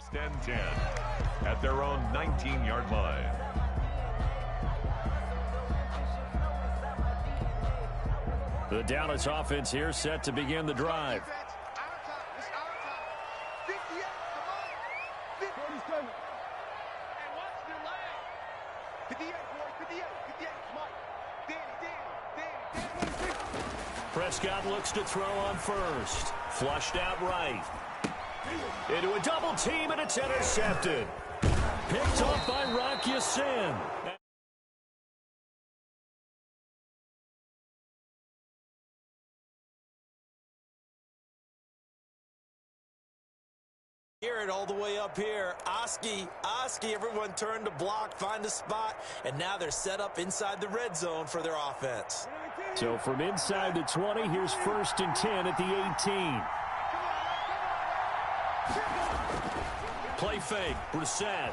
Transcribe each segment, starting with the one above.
First and 10 at their own 19-yard line. The Dallas offense here set to begin the drive. Prescott looks to throw on first. Flushed out right. Into a double team, and it's intercepted. Picked off by Rock Ya-Sin. Hear it all the way up here. Oski, everyone turned to block, find a spot, and now they're set up inside the red zone for their offense. So from inside the 20, here's 1st and 10 at the 18. Play fake, Brissett.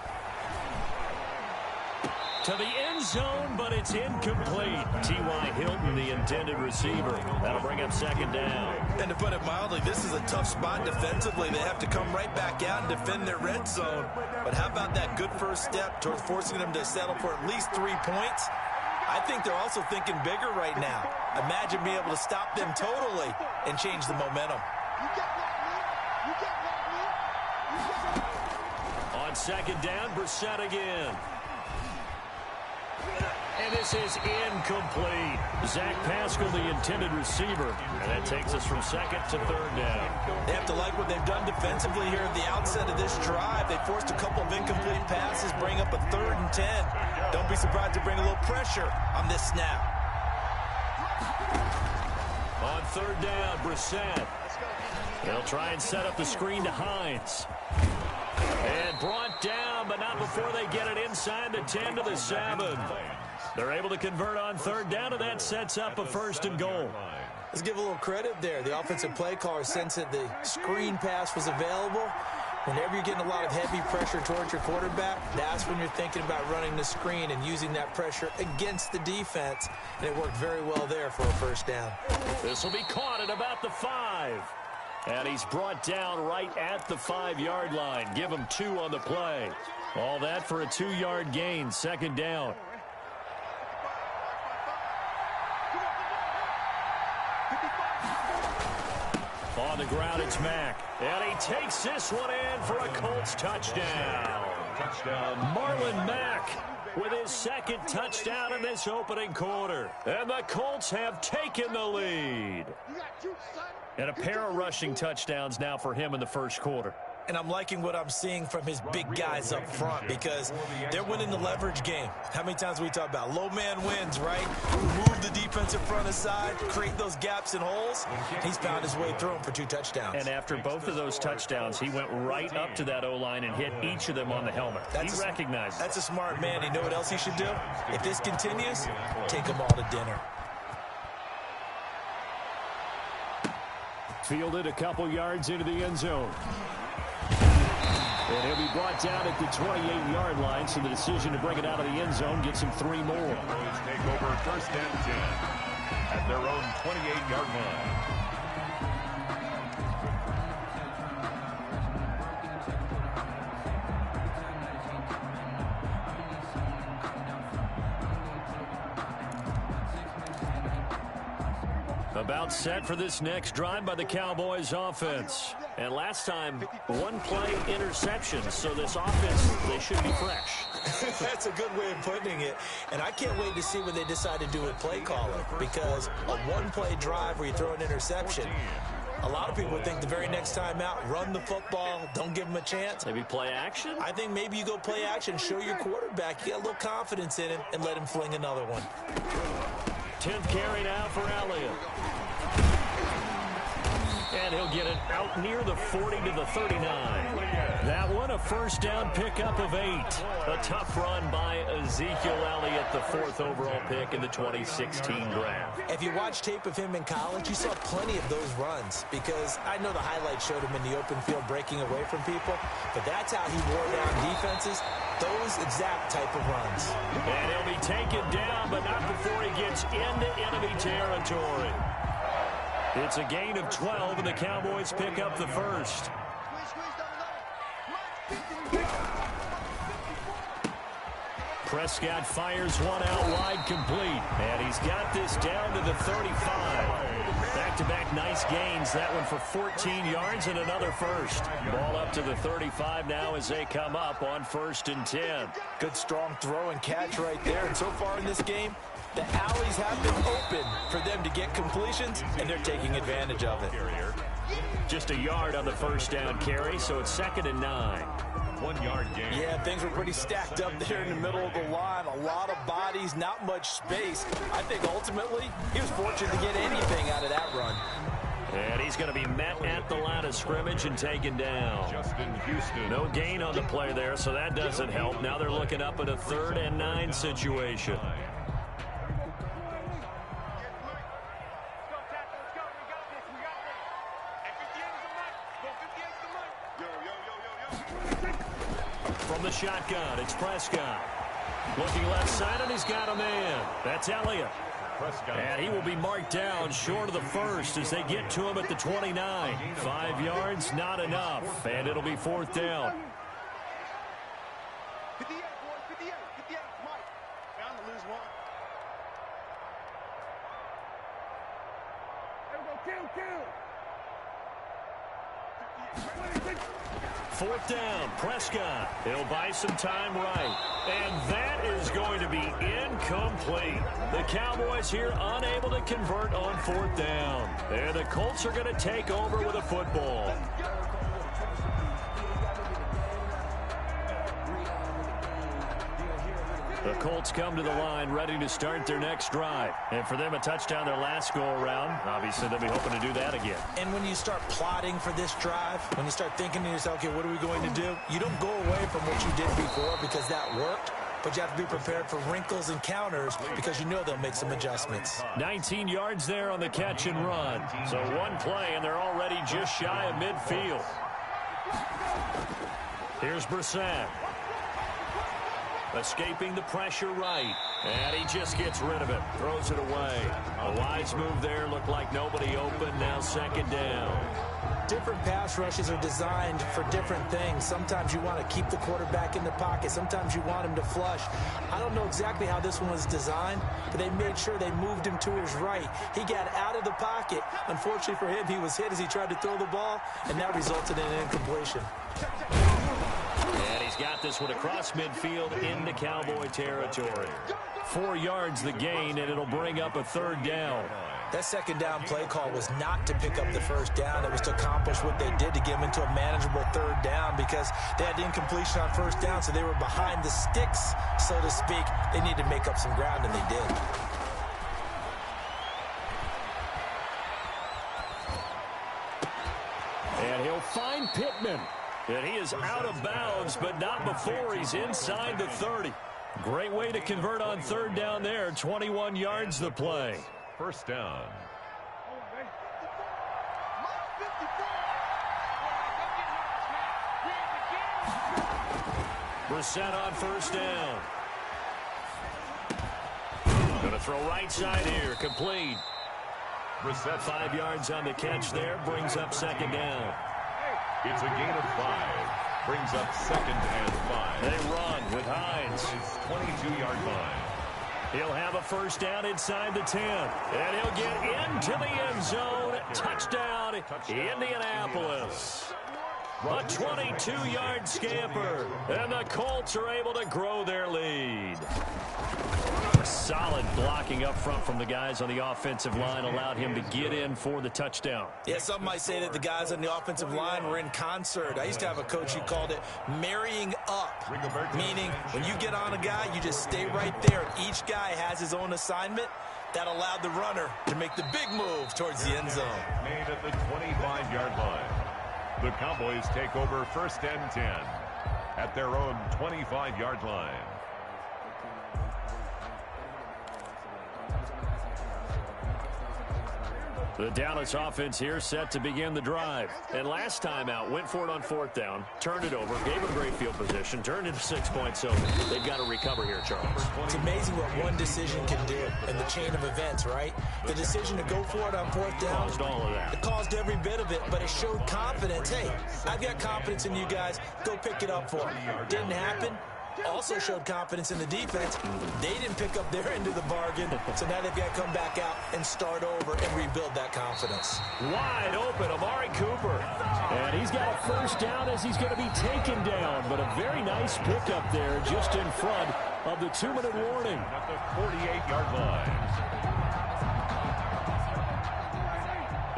To the end zone, but it's incomplete. T.Y. Hilton, the intended receiver. That'll bring up 2nd down. And to put it mildly, this is a tough spot defensively. They have to come right back out and defend their red zone. But how about that good first step towards forcing them to settle for at least 3 points? I think they're also thinking bigger right now. Imagine being able to stop them totally and change the momentum. On 2nd down, Brissett again. And this is incomplete. Zach Pascal, the intended receiver. And that takes us from 2nd to 3rd down. They have to like what they've done defensively here at the outset of this drive. They forced a couple of incomplete passes, bring up a 3rd and 10. Don't be surprised to bring a little pressure on this snap. On 3rd down, Brissett. They'll try and set up the screen to Hines. And brought down, but not before they get it inside the 10 to the 7. They're able to convert on 3rd down, and that sets up a 1st and goal. Let's give a little credit there. The offensive play caller sensed that the screen pass was available. Whenever you're getting a lot of heavy pressure towards your quarterback, that's when you're thinking about running the screen and using that pressure against the defense. And it worked very well there for a 1st down. This will be caught at about the 5. And he's brought down right at the 5-yard line. Give him 2 on the play. All that for a 2-yard gain, 2nd down. On the ground, it's Mack. And he takes this one in for a Colts touchdown. Marlon Mack with his 2nd touchdown in this opening quarter. And the Colts have taken the lead. And a pair of rushing touchdowns now for him in the 1st quarter. And I'm liking what I'm seeing from his big guys up front because they're winning the leverage game. How many times we talk about low man wins, right? Move the defensive front aside, create those gaps and holes. He's found his way through them for 2 touchdowns. And after both of those touchdowns, he went right up to that O-line and hit each of them on the helmet. He recognized it. That's a smart man. You know what else he should do? If this continues, take them all to dinner. Fielded a couple yards into the end zone. And he'll be brought down at the 28-yard line, so the decision to bring it out of the end zone gets him 3 more. Take over 1st and 10 at their own 28-yard line. About set for this next drive by the Cowboys offense. And last time, 1-play interception. So this offense, they should be fresh. That's a good way of putting it. And I can't wait to see what they decide to do with play calling. Because a 1-play drive where you throw an interception, a lot of people think the very next time out, run the football, don't give them a chance. Maybe play action? I think maybe you go play action, show your quarterback you got a little confidence in him, and let him fling another one. 10th carry now for Elliott. And he'll get it out near the 40 to the 39. That one, a 1st down pickup of 8. A tough run by Ezekiel Elliott, the 4th overall pick in the 2016 draft. If you watch tape of him in college, you saw plenty of those runs because I know the highlights showed him in the open field breaking away from people, but that's how he wore down defenses, those exact type of runs. And he'll be taken down, but not before he gets into enemy territory. It's a gain of 12, and the Cowboys pick up the 1st. Prescott fires one out wide, complete. And he's got this down to the 35. Back-to-back nice gains. That one for 14 yards and another first. Ball up to the 35 now as they come up on 1st and 10. Good strong throw and catch right there. And so far in this game, the alleys have been open for them to get completions, and they're taking advantage of it. Just a yard on the first down carry, so it's 2nd and 9. 1 yard gain. Yeah, things were pretty stacked up there in the middle of the line. A lot of bodies, not much space. I think ultimately he was fortunate to get anything out of that run. And he's going to be met at the line of scrimmage and taken down. Justin Houston. No gain on the play there, so that doesn't help. Now they're looking up at a 3rd and 9 situation. From the shotgun, it's Prescott. Looking left side, and he's got a man. That's Elliott. And he will be marked down short of the first as they get to him at the 29. 5 yards, not enough. And it'll be 4th down. Fourth down, Prescott. He'll buy some time right. And that is going to be incomplete. The Cowboys here unable to convert on 4th down. And the Colts are going to take over with a football. The Colts come to the line ready to start their next drive. And for them, a touchdown their last go-around. Obviously, they'll be hoping to do that again. And when you start plotting for this drive, when you start thinking to yourself, okay, what are we going to do? You don't go away from what you did before because that worked. But you have to be prepared for wrinkles and counters because you know they'll make some adjustments. 19 yards there on the catch and run. So one play, and they're already just shy of midfield. Here's Brissett. Escaping the pressure right. And he just gets rid of it. Throws it away. A wise move there. Looked like nobody open. Now 2nd down. Different pass rushes are designed for different things. Sometimes you want to keep the quarterback in the pocket. Sometimes you want him to flush. I don't know exactly how this one was designed, but they made sure they moved him to his right. He got out of the pocket. Unfortunately for him, he was hit as he tried to throw the ball, and that resulted in an incompletion. And he's got this one across midfield into Cowboy territory. 4 yards the gain, and it'll bring up a 3rd down. That 2nd down play call was not to pick up the 1st down. It was to accomplish what they did to get them into a manageable 3rd down because they had the incompletion on 1st down, so they were behind the sticks, so to speak. They needed to make up some ground, and they did. And he'll find Pittman. And he is out of bounds, but not before he's inside the 30. Great way to convert on 3rd down there. 21 yards the play. 1st down. Brissett on 1st down. Going to throw right side here. Complete. Brissett 5 yards on the catch there. Brings up 2nd down. It's a gain of 5. Brings up 2nd and 5. They run with Hines. His 22-yard line. He'll have a 1st down inside the 10. And he'll get into the end zone. Touchdown, Indianapolis. A 22-yard scamper. And the Colts are able to grow their lead. Solid blocking up front from the guys on the offensive line allowed him to get in for the touchdown. Yeah, some might say that the guys on the offensive line were in concert. I used to have a coach who called it marrying up, meaning when you get on a guy, you just stay right there. Each guy has his own assignment. That allowed the runner to make the big move towards the end zone. Made at the 25-yard line. The Cowboys take over 1st and 10 at their own 25-yard line. The Dallas offense here set to begin the drive. And last time out, went for it on 4th down, turned it over, gave them great field position, turned into 6 points. So they've got to recover here, Charles. It's amazing what one decision can do in the chain of events, right? The decision to go for it on 4th down. Caused all of that. It caused every bit of it, but it showed confidence. Hey, I've got confidence in you guys. Go pick it up for me. Didn't happen. Also showed confidence in the defense. They didn't pick up their end of the bargain, so now they've got to come back out and start over and rebuild that confidence. Wide open, Amari Cooper. And he's got a first down as he's going to be taken down, but a very nice pickup there just in front of the 2-minute warning. At the 48-yard line.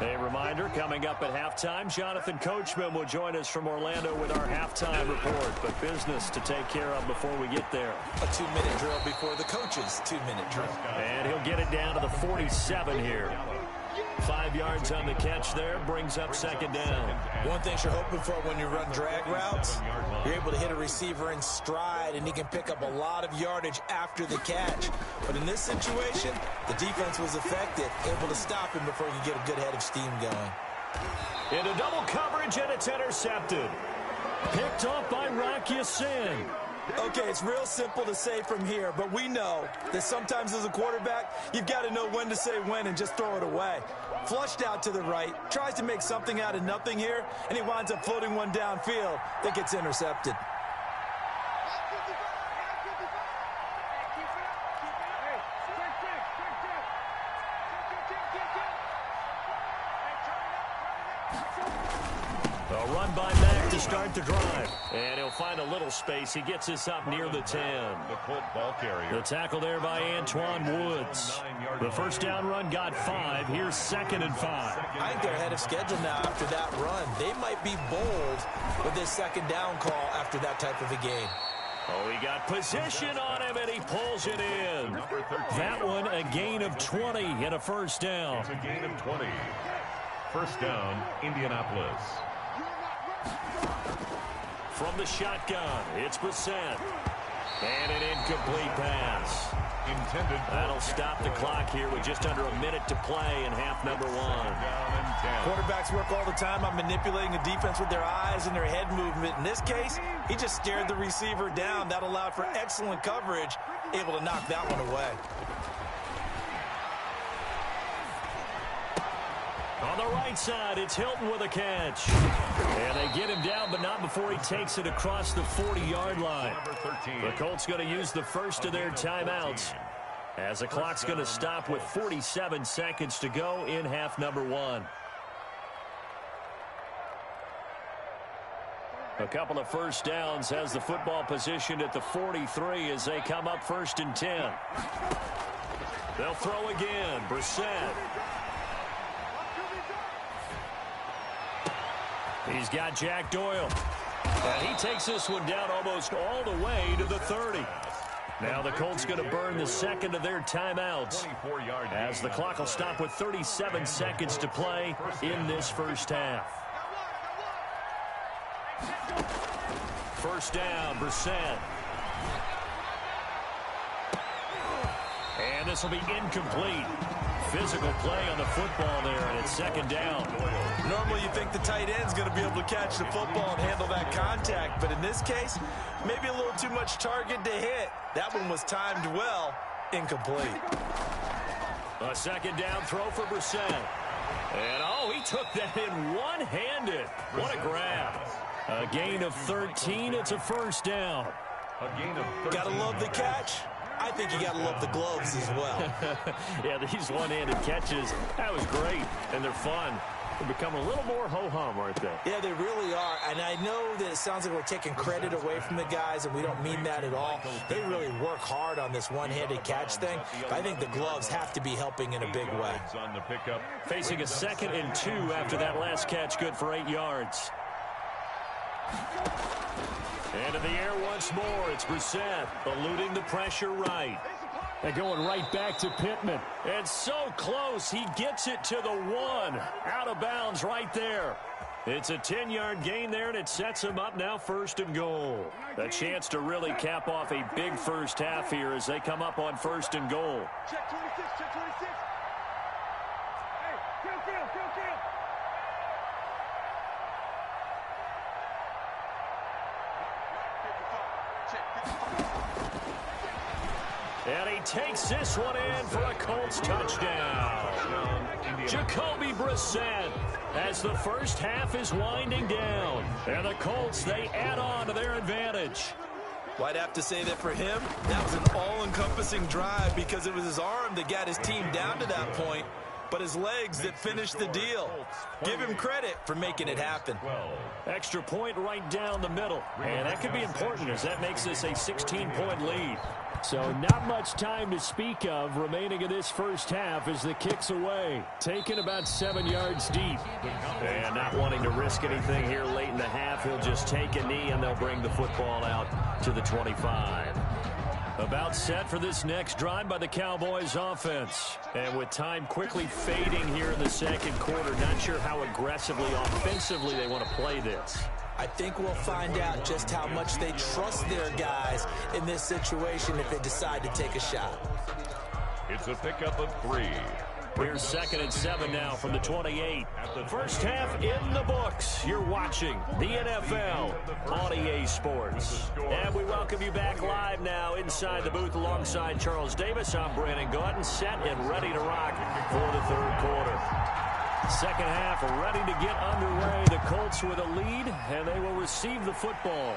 A reminder, coming up at halftime, Jonathan Coachman will join us from Orlando with our halftime report. But business to take care of before we get there. A 2-minute drill before the coach's 2-minute drill. And he'll get it down to the 47 here. 5 yards on the catch there, brings up 2nd down. One thing you're hoping for when you run drag routes, you're able to hit a receiver in stride, and he can pick up a lot of yardage after the catch. But in this situation, the defense was effective, able to stop him before he could get a good head of steam going. Into double coverage, and it's intercepted. Picked off by Rock Ya-Sin. Okay, it's real simple to say from here, but we know that sometimes as a quarterback, you've got to know when to say when and just throw it away. Flushed out to the right, tries to make something out of nothing here, and he winds up floating one downfield that gets intercepted. A run by Mack to start the drive. And he'll find a little space. He gets us up near the 10. The Colt ball carrier. The tackle there by Antoine Woods. The first down run got 5. Here's 2nd and 5. I think they're ahead of schedule now after that run. They might be bold with this 2nd down call after that type of a game. Oh, he got position on him, and he pulls it in. That one, a gain of 20 and a first down. It's a gain of 20. First down, Indianapolis. From the shotgun, it's Brissett. And an incomplete pass. Intended. That'll stop the clock here with just under a minute to play in half number 1. Quarterbacks work all the time on manipulating the defense with their eyes and their head movement. In this case, he just stared the receiver down. That allowed for excellent coverage, able to knock that one away. On the right side, it's Hilton with a catch. And they get him down, but not before he takes it across the 40-yard line. The Colts going to use the first of their timeouts, as the clock's going to stop with 47 seconds to go in half number 1. A couple of first downs has the football positioned at the 43 as they come up 1st and 10. They'll throw again. Brissett. He's got Jack Doyle. And he takes this one down almost all the way to the 30. Now the Colts going to burn the second of their timeouts, as the clock will stop with 37 seconds to play in this first half. First down, Brissett. And this will be incomplete. Physical play on the football there, and it's 2nd down. Normally you think the tight end's going to be able to catch the football and handle that contact, but in this case, maybe a little too much target to hit. That one was timed well, incomplete. A 2nd down throw for Brissett. And, oh, he took that in one-handed. What a grab. A gain of 13. It's a first down. A gain of 13. Gotta love the catch. I think you got to love the gloves as well. Yeah, these one-handed catches, that was great, and they're fun. They become a little more ho-hum, aren't they? Yeah, they really are, and I know that it sounds like we're taking credit away from the guys, and we don't mean that at all. They really work hard on this one-handed catch thing, but I think the gloves have to be helping in a big way. Facing a 2nd and 2 after that last catch, good for 8 yards. Into the air once more. It's Brissett eluding the pressure right. They're going right back to Pittman. And so close. He gets it to the 1. Out of bounds right there. It's a 10-yard gain there, and it sets him up now 1st and goal. A chance to really cap off a big first half here as they come up on 1st and goal. Check 26, check 26. Hey, And he takes this one in for a Colts touchdown. Jacoby Brissett as the first half is winding down. And the Colts, they add on to their advantage. Well, I'd have to say that for him, that was an all-encompassing drive because it was his arm that got his team down to that point, but his legs that finished the deal. Give him credit for making it happen. Extra point right down the middle. And that could be important as that makes this a 16-point lead. So not much time to speak of remaining in this first half as the kick's away. Taken about 7 yards deep. And not wanting to risk anything here late in the half, he'll just take a knee and they'll bring the football out to the 25. About set for this next drive by the Cowboys offense. And with time quickly fading here in the second quarter, not sure how aggressively, offensively they want to play this. I think we'll find out just how much they trust their guys in this situation if they decide to take a shot. It's a pickup of 3. Here's 2nd and 7 now from the 28. First half in the books. You're watching the NFL on EA Sports. And we welcome you back live now inside the booth alongside Charles Davis. I'm Brandon Gaudin, set and ready to rock for the third quarter. Second half ready to get underway. The Colts with a lead, and they will receive the football.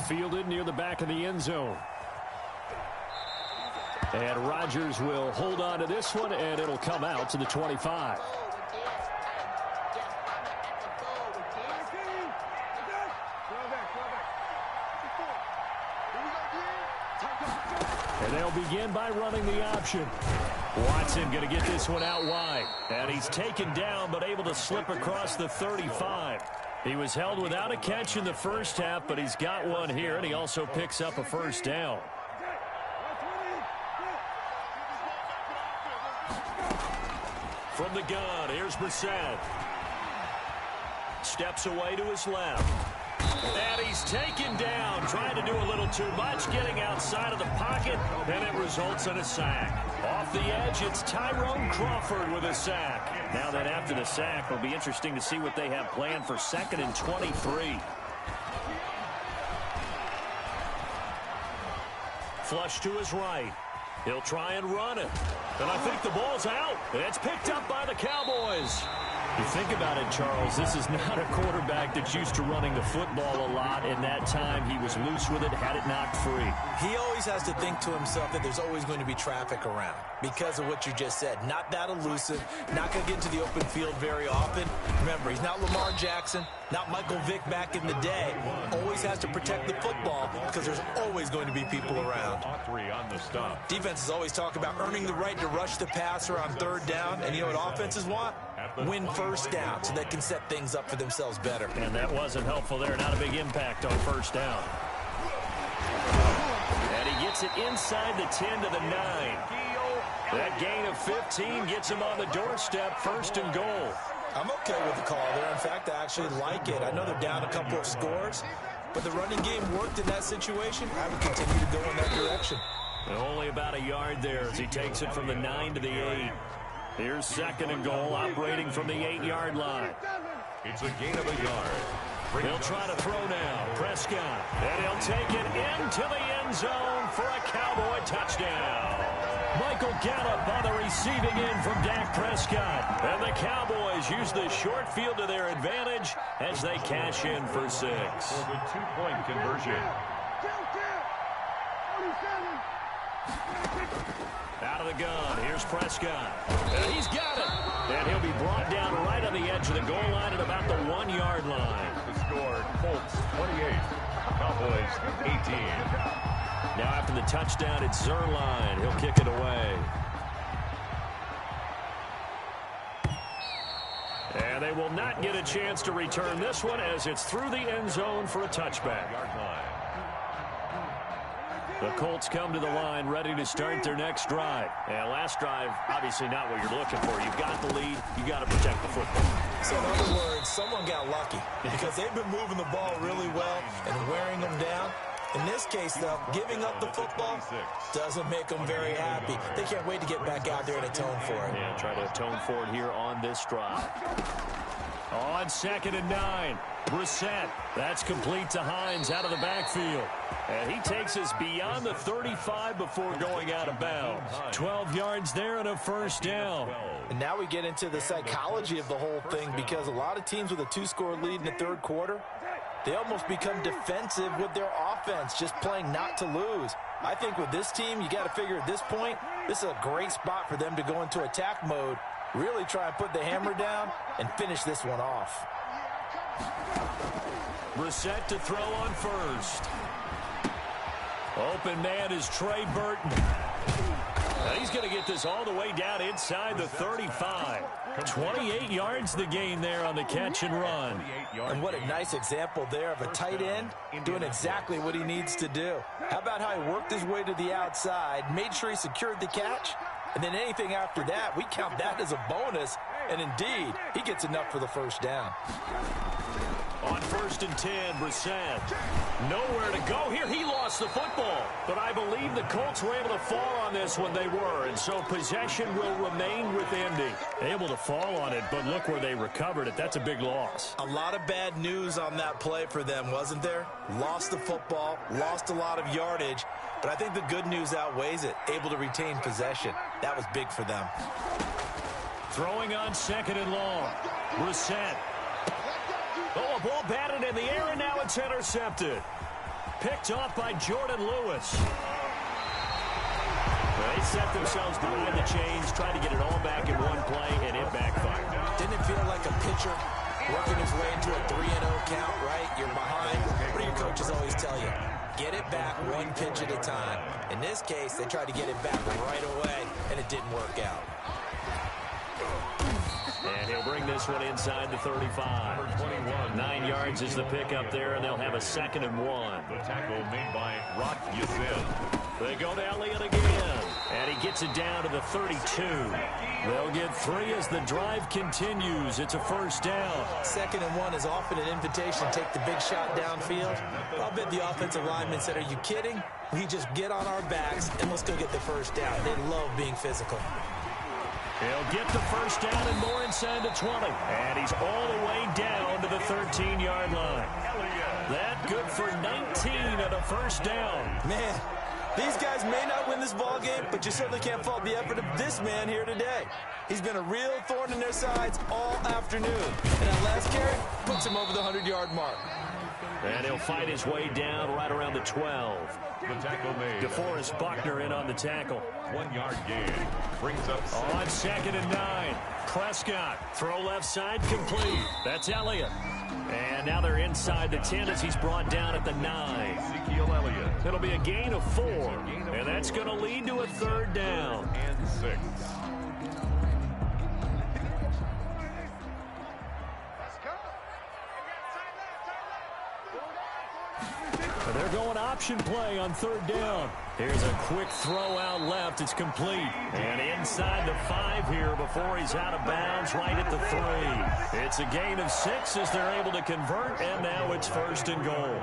Fielded near the back of the end zone. And Rodgers will hold on to this one, and it'll come out to the 25. And they'll begin by running the option. Watson going to get this one out wide. And he's taken down, but able to slip across the 35. He was held without a catch in the first half, but he's got one here, and he also picks up a first down. From the gun, here's Brissett. Steps away to his left. And he's taken down, trying to do a little too much, getting outside of the pocket, and it results in a sack. Off the edge, it's Tyrone Crawford with a sack. Now then, after the sack, it'll be interesting to see what they have planned for 2nd and 23. Flush to his right. He'll try and run it. And I think the ball's out. It's picked up by the Cowboys. You think about it, Charles, this is not a quarterback that's used to running the football a lot. In that time, he was loose with it, had it knocked free. He always has to think to himself that there's always going to be traffic around because of what you just said. Not that elusive, not going to get into the open field very often. Remember, he's not Lamar Jackson, not Michael Vick back in the day. Always has to protect the football because there's always going to be people around. On the stop. Defenses always talk about earning the right to rush the passer on 3rd down, and you know what offenses want? Win first down so they can set things up for themselves better. And that wasn't helpful there. Not a big impact on first down. And he gets it inside the 10 to the 9. That gain of 15 gets him on the doorstep, 1st and goal. I'm okay with the call there. In fact, I actually like it. I know they're down a couple of scores, but the running game worked in that situation. I would continue to go in that direction. And only about a yard there as he takes it from the 9 to the 8. Here's 2nd and goal, operating from the 8-yard line. It's a gain of a yard. He'll try to throw now. Prescott. And he'll take it into the end zone for a Cowboy touchdown. Michael Gallup on the receiving end from Dak Prescott. And the Cowboys use the short field to their advantage as they cash in for 6. For the 2-point conversion. Out of the gun, here's Prescott. And he's got it. And he'll be brought down right on the edge of the goal line at about the 1-yard line. The score, Colts 28, Cowboys 18. Now after the touchdown, it's Zerline. He'll kick it away. And they will not get a chance to return this one as it's through the end zone for a touchback. The Colts come to the line ready to start their next drive. And last drive, obviously not what you're looking for. You've got the lead. You've got to protect the football. So in other words, someone got lucky because they've been moving the ball really well and wearing them down. In this case, though, giving up the football doesn't make them very happy. They can't wait to get back out there and atone for it. Yeah, try to atone for it here on this drive. On 2nd and 9. Brissett. That's complete to Hines out of the backfield. And he takes us beyond the 35 before going out of bounds. 12 yards there and a first down. And now we get into the psychology of the whole thing, because a lot of teams with a 2-score lead in the third quarter, they almost become defensive with their offense, just playing not to lose. I think with this team, you got to figure at this point, this is a great spot for them to go into attack mode, really try and put the hammer down and finish this one off. Brissett to throw on first. Open man is Trey Burton. Now he's going to get this all the way down inside the 35. 28 yards the gain there on the catch and run. And what a nice example there of a tight end doing exactly what he needs to do. How about how he worked his way to the outside, made sure he secured the catch, and then anything after that, we count that as a bonus. And indeed, he gets enough for the first down. On 1st and 10, Brissett. Nowhere to go here. He lost the football. But I believe the Colts were able to fall on this when they were. And so possession will remain with Indy. Able to fall on it, but look where they recovered it. That's a big loss. A lot of bad news on that play for them, wasn't there? Lost the football, lost a lot of yardage. But I think the good news outweighs it. Able to retain possession. That was big for them. Throwing on 2nd and long. Brissett. Oh, a ball batted in the air, and now it's intercepted. Picked off by Jordan Lewis. They set themselves behind the chains, tried to get it all back in one play, and it backfired. Didn't it feel like a pitcher working his way into a 3-0 count, right? You're behind. What do your coaches always tell you? Get it back one pitch at a time. In this case, they tried to get it back right away, and it didn't work out. And he'll bring this one inside the 35. 9 yards is the pickup there, and they'll have a 2nd and 1. The tackle made by Rock Yassin. They go to Elliott again, and he gets it down to the 32. They'll get 3 as the drive continues. It's a first down. 2nd and 1 is often an invitation to take the big shot downfield. I'll bet the offensive lineman said, are you kidding? We just get on our backs, and let's go get the first down. They love being physical. He'll get the first down and more inside the 20. And he's all the way down to the 13-yard line. That good for 19 and a first down. Man, these guys may not win this ball game, but you certainly can't fault the effort of this man here today. He's been a real thorn in their sides all afternoon. And that last carry puts him over the 100-yard mark. And he'll fight his way down right around the 12. The tackle made. DeForest Buckner in on the tackle. 1 yard gain. Brings up on 2nd and 9. Prescott. Throw left side complete. That's Elliott. And now they're inside the 10 as he's brought down at the 9. Ezekiel Elliott. It'll be a gain of 4. And that's going to lead to a 3rd down. And 6. They're going option play on 3rd down. Here's a quick throw out left. It's complete. And inside the 5 here before he's out of bounds right at the 3. It's a gain of 6 as they're able to convert, and now it's 1st and goal.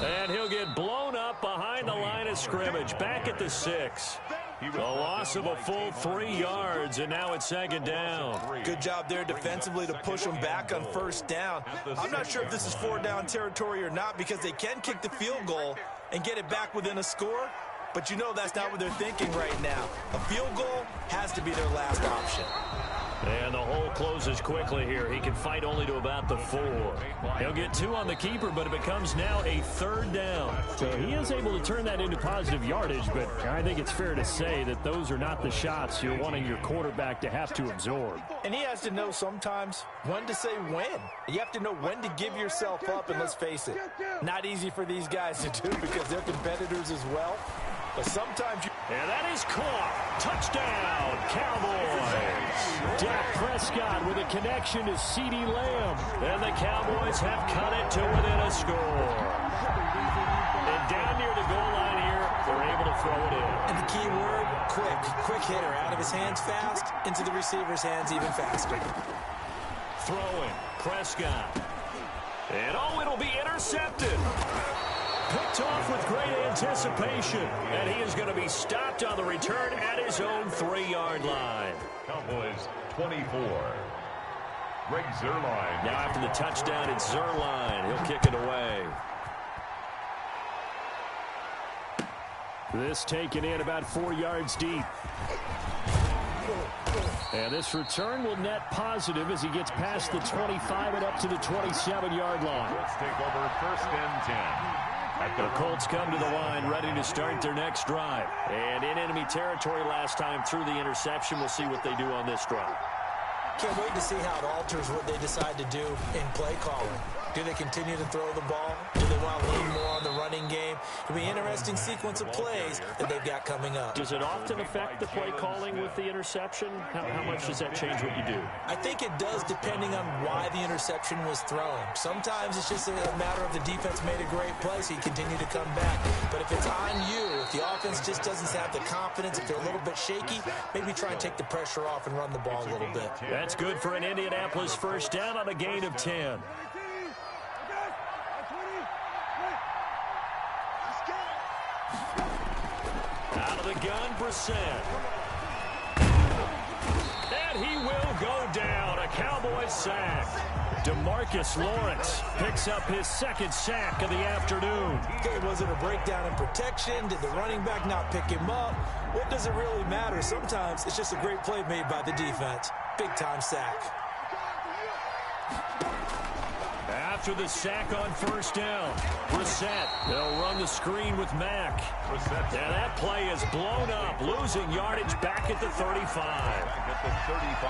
And he'll get blown up behind the line of scrimmage. Back at the 6. A loss of a full 3 yards, and now it's 2nd down. Good job there defensively to push them back on 1st down. I'm not sure if this is 4th down territory or not, because they can kick the field goal and get it back within a score. But you know that's not what they're thinking right now. A field goal has to be their last option. And the hole closes quickly here. He can fight only to about the 4. He'll get 2 on the keeper, but it becomes now a 3rd down. So he is able to turn that into positive yardage, but I think it's fair to say that those are not the shots you're wanting your quarterback to have to absorb. And he has to know sometimes when to say when. You have to know when to give yourself up, and let's face it, not easy for these guys to do because they're competitors as well. But sometimes you... And that is caught. Touchdown, Cowboys. Dak Prescott with a connection to CeeDee Lamb. And the Cowboys have cut it to within a score. And down near the goal line here, they're able to throw it in. And the key word, quick. Quick hitter. Out of his hands fast, into the receiver's hands even faster. Throwing, Prescott. And oh, it'll be intercepted. picked off with great anticipation. And he is going to be stopped on the return at his own 3-yard line. Cowboys 24. Greg Zuerlein. Now after the touchdown, it's Zuerlein. He'll kick it away. This taken in about 4 yards deep. And this return will net positive as he gets past the 25 and up to the 27-yard line. Let's take over first and 10. The Colts come to the line ready to start their next drive. And in enemy territory last time through the interception. We'll see what they do on this drive. Can't wait to see how it alters what they decide to do in play calling. Do they continue to throw the ball? Do they want to lean more on the running game? It'll be an interesting sequence of plays that they've got coming up. Does it often affect the play calling with the interception? How much does that change what you do? I think it does depending on why the interception was thrown. Sometimes it's just a matter of the defense made a great play, so you continue to come back. But if it's on you, if the offense just doesn't have the confidence, if they're a little bit shaky, maybe try and take the pressure off and run the ball a little bit. That's good for an Indianapolis first down on a gain of 10. Out of the gun, Brissett. And he will go down. A Cowboys sack. DeMarcus Lawrence picks up his second sack of the afternoon. Was it a breakdown in protection? Did the running back not pick him up? What does it really matter? Sometimes it's just a great play made by the defense. Big-time sack. After the sack on first down, Brissett, they'll run the screen with Mack. And that play is blown up, losing yardage back at the 35.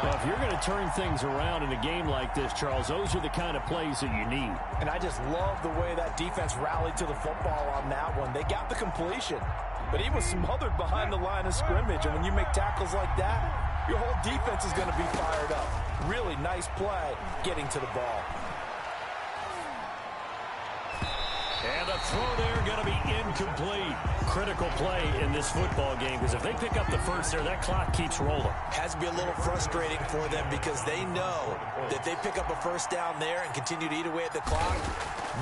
Well, if you're going to turn things around in a game like this, Charles, those are the kind of plays that you need. And I just love the way that defense rallied to the football on that one. They got the completion, but he was smothered behind the line of scrimmage. And when you make tackles like that, your whole defense is going to be fired up. Really nice play getting to the ball. And the throw there going to be incomplete. Critical play in this football game because if they pick up the first there, that clock keeps rolling. Has to be a little frustrating for them because they know that they pick up a first down there and continue to eat away at the clock,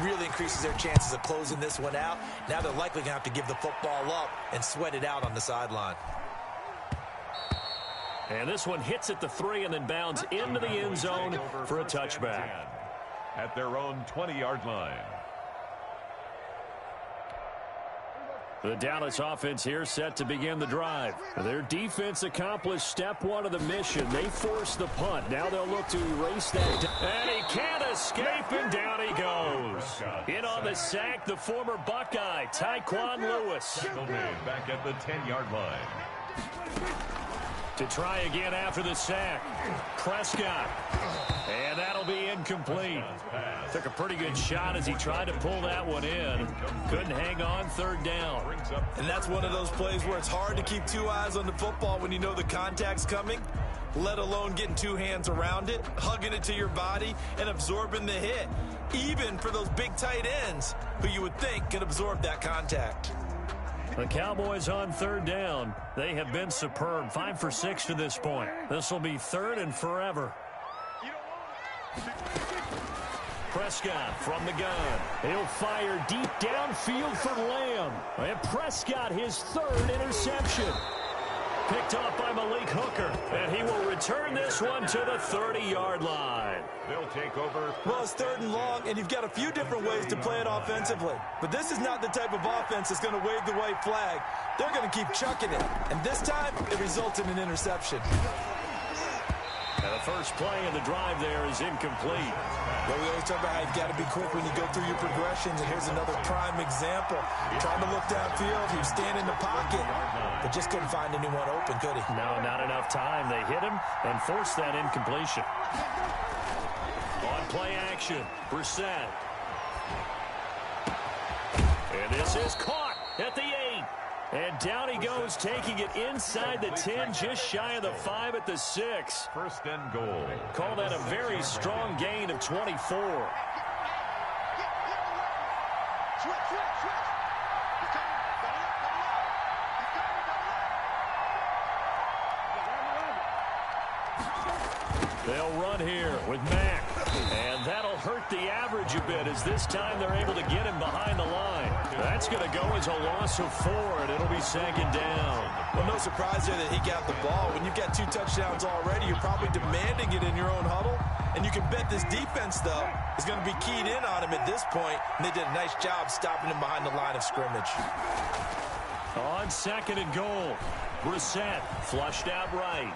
really increases their chances of closing this one out. Now they're likely going to have to give the football up and sweat it out on the sideline. And this one hits at the 3 and then bounds into the end zone for a touchback. At their own 20-yard line. The Dallas offense here set to begin the drive. Their defense accomplished step one of the mission. They forced the punt. Now they'll look to erase that. And he can't escape, and down he goes. In on the sack, the former Buckeye, Tyquan Lewis. Back at the 10-yard line. To try again after the sack. Prescott. And that'll be incomplete. Took a pretty good shot as he tried to pull that one in. Couldn't hang on, third down. And that's one of those plays where it's hard to keep two eyes on the football when you know the contact's coming, let alone getting two hands around it, hugging it to your body, and absorbing the hit. Even for those big tight ends who you would think could absorb that contact. The Cowboys on third down. They have been superb. 5 for 6 to this point. This will be third and forever. Prescott from the gun. He'll fire deep downfield for Lamb. And Prescott, his third interception. Picked off by Malik Hooker. And he will return this one to the 30-yard line. They'll take over. Well, it's third and long, and you've got a few different ways to play it offensively. But this is not the type of offense that's going to wave the white flag. They're going to keep chucking it. And this time, it results in an interception. And the first play of the drive there is incomplete. Well, we always talk about how you've got to be quick when you go through your progressions, and here's another prime example. Trying to look downfield, he was standing in the pocket, but just couldn't find anyone open, could he? No, not enough time. They hit him and forced that incompletion. On play action, Brissett. And this is caught at the 8. And down he goes, taking it inside the 10, just shy of the 5 at the 6. First and goal. Call that a very strong gain of 24. They'll run here with Mack. And that'll hurt the average a bit as this time they're able to get him behind the line. That's going to go as a loss of 4, and it'll be second down. Well, no surprise there that he got the ball. When you've got 2 touchdowns already, you're probably demanding it in your own huddle. And you can bet this defense, though, is going to be keyed in on him at this point. And they did a nice job stopping him behind the line of scrimmage. On second and goal, Brissett flushed out right.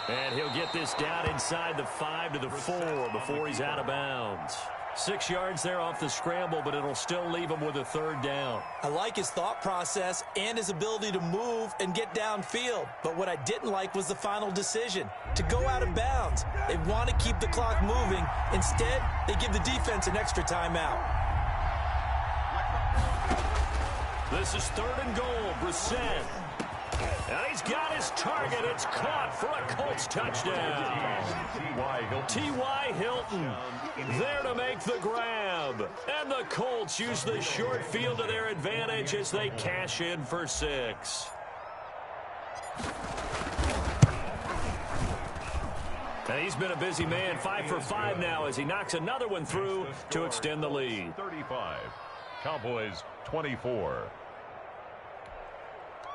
And he'll get this down inside the 5 to the 4 before he's out of bounds. 6 yards there off the scramble, but it'll still leave him with a third down. I like his thought process and his ability to move and get downfield. But what I didn't like was the final decision, to go out of bounds. They want to keep the clock moving. Instead, they give the defense an extra timeout. This is third and goal, Brissett. And he's got his target. It's caught for a Colts touchdown. T.Y. Hilton there to make the grab. And the Colts use the short field to their advantage as they cash in for 6. And he's been a busy man, 5 for 5 now as he knocks another one through to extend the lead. 35, Cowboys 24.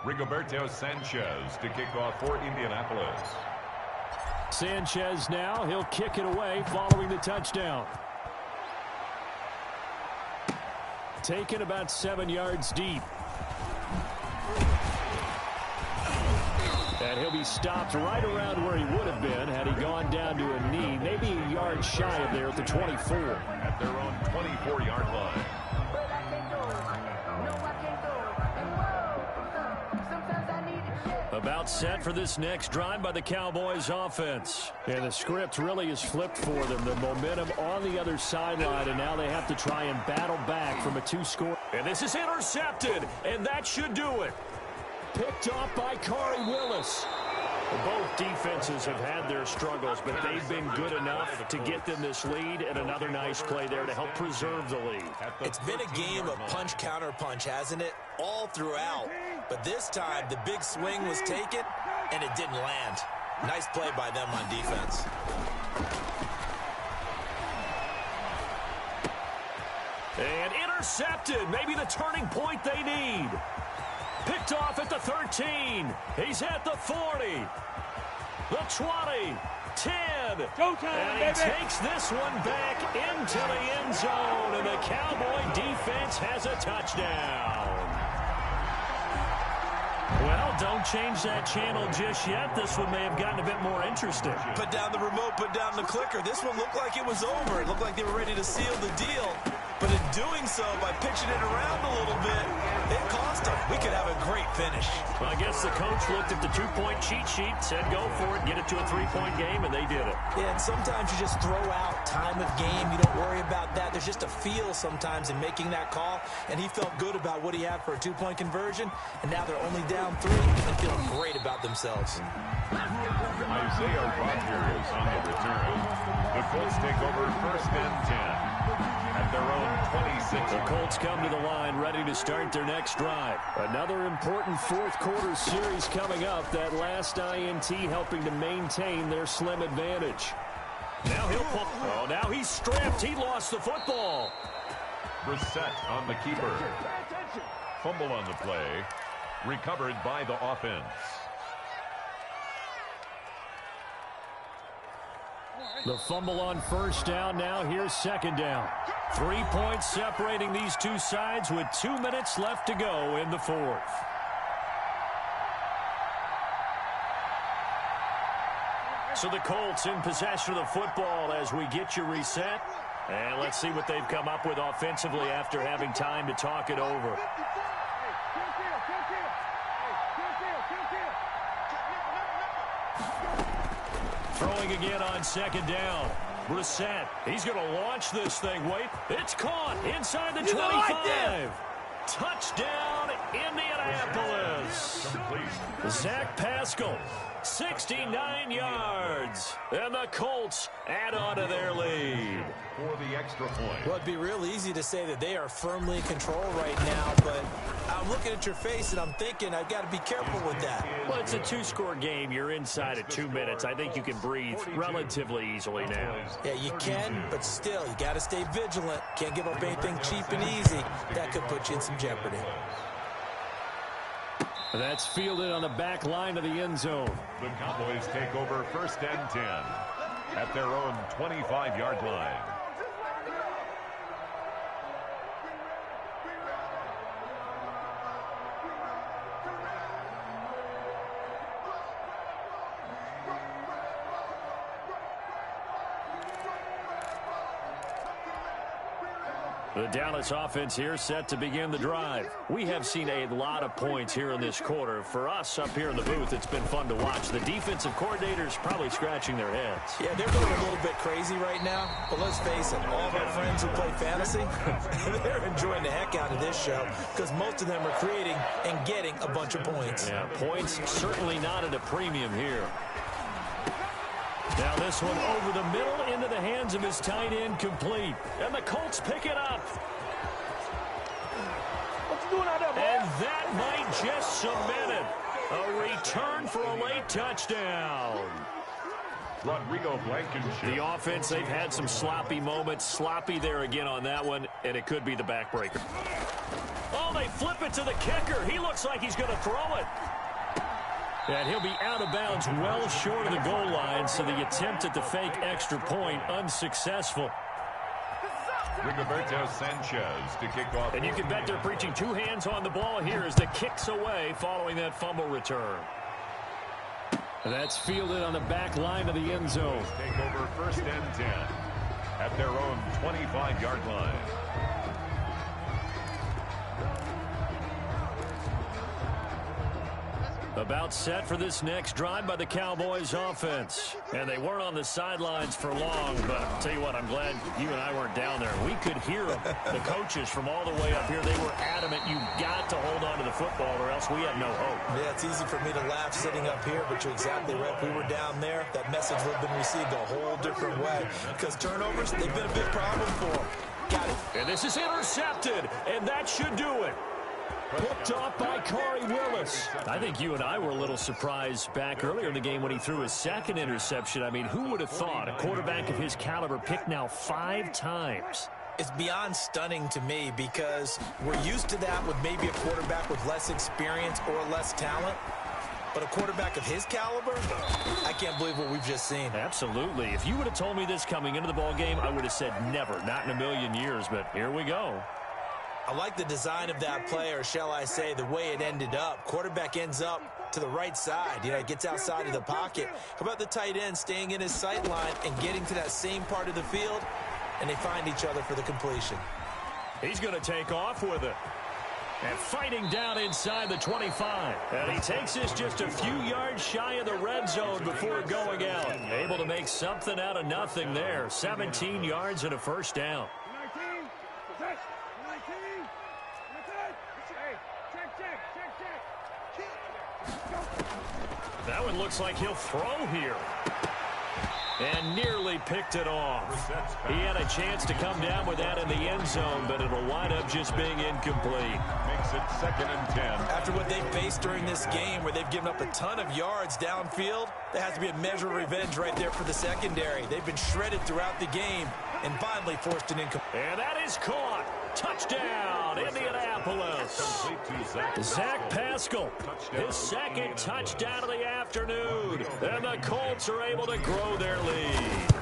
Rigoberto Sanchez to kick off for Indianapolis. Sanchez now, he'll kick it away following the touchdown. Taken about 7 yards deep. And he'll be stopped right around where he would have been had he gone down to a knee, maybe a yard shy of there at the 24. At their own 24-yard line. About set for this next drive by the Cowboys offense. And the script really is flipped for them. The momentum on the other sideline, and now they have to try and battle back from a 2-score. And this is intercepted, and that should do it. Picked off by Corey Willis. Both defenses have had their struggles, but they've been good enough to get them this lead, and another nice play there to help preserve the lead. It's been a game of punch-counter-punch, hasn't it? All throughout. But this time, the big swing was taken, and it didn't land. Nice play by them on defense. And intercepted. Maybe the turning point they need. Picked off at the 13. He's at the 40. The 20. 10. Go time, and he takes this one back into the end zone. And the Cowboy defense has a touchdown. Well, don't change that channel just yet. This one may have gotten a bit more interesting. Put down the remote, put down the clicker. This one looked like it was over. It looked like they were ready to seal the deal. But in doing so, by pitching it around a little bit, it cost them. We could have a great finish. Well, I guess the coach looked at the 2-point cheat sheet, said go for it, get it to a 3-point game, and they did it. Yeah, and sometimes you just throw out time of game. You don't worry about that. There's just a feel sometimes in making that call, and he felt good about what he had for a 2-point conversion, and now they're only down 3 and feeling great about themselves. Isaiah Rodgers on the return. The Colts take over first and 10. At their own 26. The Colts come to the line ready to start their next drive. Another important fourth-quarter series coming up. That last INT helping to maintain their slim advantage. Now he'll pull. Oh, now he's stripped. He lost the football. Brissett on the keeper. Fumble on the play. Recovered by the offense. The fumble on first down. Now here's second down. 3 points separating these two sides with 2 minutes left to go in the fourth. So the Colts in possession of the football as we get you reset. And let's see what they've come up with offensively after having time to talk it over. Throwing again on second down. Brissett, he's going to launch this thing. Wait, it's caught inside the 25. Touchdown, Indianapolis. Zach Pascal, 69 yards. And the Colts add on to their lead. For the extra point. Well, it'd be real easy to say that they are firmly in control right now, but how I'm looking at your face, and I'm thinking I've got to be careful with that. Well, it's a two-score game. You're inside at 2 minutes. I think you can breathe relatively easily now. Yeah, you can, but still, you got to stay vigilant. Can't give up anything cheap and easy. That could put you in some jeopardy. That's fielded on the back line of the end zone. The Cowboys take over 1st and 10 at their own 25-yard line. The Dallas offense here set to begin the drive. We have seen a lot of points here in this quarter. For us up here in the booth, it's been fun to watch. The defensive coordinators probably scratching their heads. Yeah, they're going a little bit crazy right now. But let's face it, all of our friends who play fantasy, they're enjoying the heck out of this show because most of them are creating and getting a bunch of points. Yeah, points certainly not at a premium here. Now this one over the middle into the hands of his tight end, complete. And the Colts pick it up. What's going on there, boy? And that might just cement it. A return for a late touchdown. Rodrigo Blankenship. The offense, they've had some sloppy moments. Sloppy there again on that one, and it could be the backbreaker. Oh, they flip it to the kicker. He looks like he's going to throw it. And he'll be out of bounds well short of the goal line, so the attempt at the fake extra point unsuccessful. Rigoberto Sanchez to kick off. And you can bet they're preaching two hands on the ball here as the kick's away following that fumble return. And that's fielded on the back line of the end zone. Take over 1st and 10 at their own 25-yard line. About set for this next drive by the Cowboys offense. And they weren't on the sidelines for long, but I'll tell you what, I'm glad you and I weren't down there. We could hear them. The coaches from all the way up here, they were adamant, you've got to hold on to the football or else we have no hope. Yeah, it's easy for me to laugh sitting up here, but you're exactly right. If we were down there, that message would have been received a whole different way because turnovers, they've been a big problem for them. Got it. And this is intercepted, and that should do it. Picked off by Corey Willis. I think you and I were a little surprised back earlier in the game when he threw his second interception. I mean, who would have thought a quarterback of his caliber picked now 5 times? It's beyond stunning to me because we're used to that with maybe a quarterback with less experience or less talent. But a quarterback of his caliber, I can't believe what we've just seen. Absolutely. If you would have told me this coming into the ball game, I would have said never, not in a million years. But here we go. I like the design of that play, or shall I say the way it ended up. Quarterback ends up to the right side. You know, he gets outside of the pocket. How about the tight end staying in his sight line and getting to that same part of the field, and they find each other for the completion. He's going to take off with it. And fighting down inside the 25. And he takes this just a few yards shy of the red zone before going out. Able to make something out of nothing there. 17 yards and a first down. That one looks like he'll throw here. And nearly picked it off. He had a chance to come down with that in the end zone, but it'll wind up just being incomplete. Makes it 2nd and 10. After what they've faced during this game where they've given up a ton of yards downfield, there has to be a measure of revenge right there for the secondary. They've been shredded throughout the game and finally forced an incomplete. And that is caught. Touchdown, Indianapolis. Zach Pascal, his second touchdown of the afternoon. And the Colts are able to grow their lead.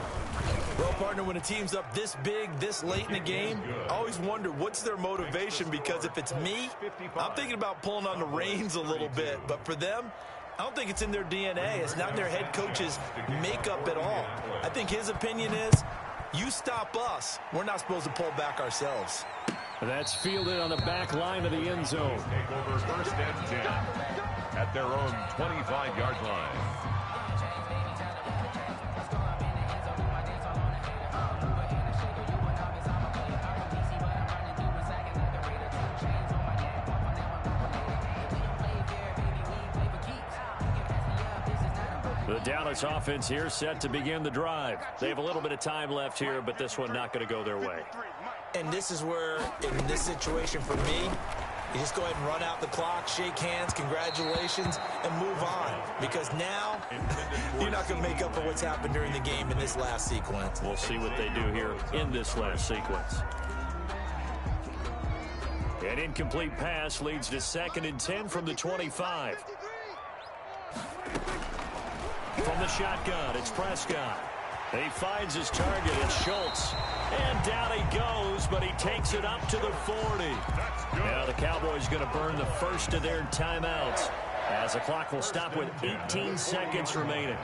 Well, partner, when a team's up this big, this late in the game, I always wonder what's their motivation, because if it's me, I'm thinking about pulling on the reins a little bit. But for them, I don't think it's in their DNA. It's not in their head coach's makeup at all. I think his opinion is, you stop us, we're not supposed to pull back ourselves. That's fielded on the back line of the end zone. Take over 1st and 10 at their own 25-yard line. The Dallas offense here set to begin the drive. They have a little bit of time left here, but this one not going to go their way. And this is where, in this situation for me, You just go ahead and run out the clock, shake hands, congratulations, and move on. Because now, you're not going to make up for what's happened during the game in this last sequence. We'll see what they do here in this last sequence. An incomplete pass leads to 2nd and 10 from the 25. From the shotgun, it's Prescott. He finds his target, it's Schultz. And down he goes, but he takes it up to the 40. Now the Cowboys going to burn the first of their timeouts, as the clock will stop with 18 seconds remaining.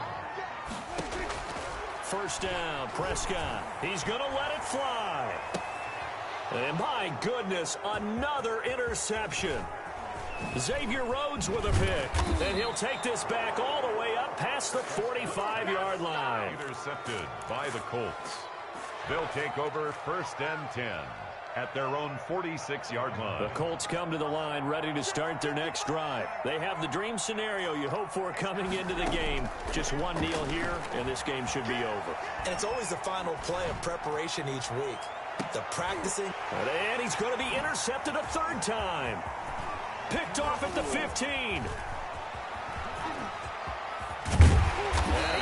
First down, Prescott. He's going to let it fly. And my goodness, another interception. Xavier Rhodes with a pick, and he'll take this back all the way up past the 45-yard line. Intercepted by the Colts. They'll take over 1st and 10 at their own 46-yard line. The Colts come to the line ready to start their next drive. They have the dream scenario you hope for coming into the game. Just one kneel here, and this game should be over. And it's always the final play of preparation each week. The practicing. And he's going to be intercepted a 3rd time. Picked off at the 15. And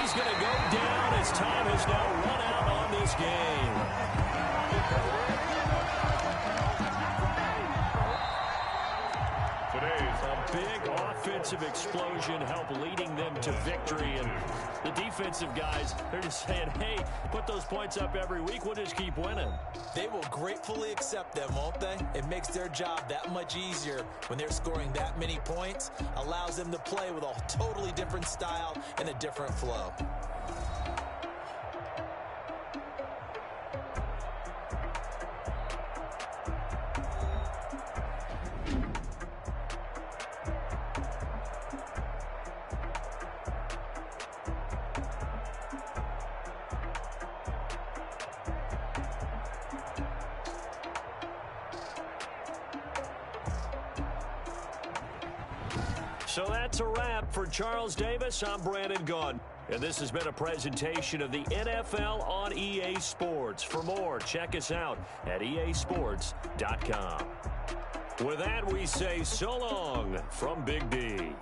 he's going to go down as time has now run out on this game. Today's a big offensive explosion helped leading them to victory. And the defensive guys, they're just saying, hey, put those points up every week. We'll just keep winning. They will gratefully accept them, won't they? It makes their job that much easier when they're scoring that many points. Allows them to play with a totally different style and a different flow. So that's a wrap for Charles Davis. I'm Brandon Gunn. And this has been a presentation of the NFL on EA Sports. For more, check us out at easports.com. With that, we say so long from Big D.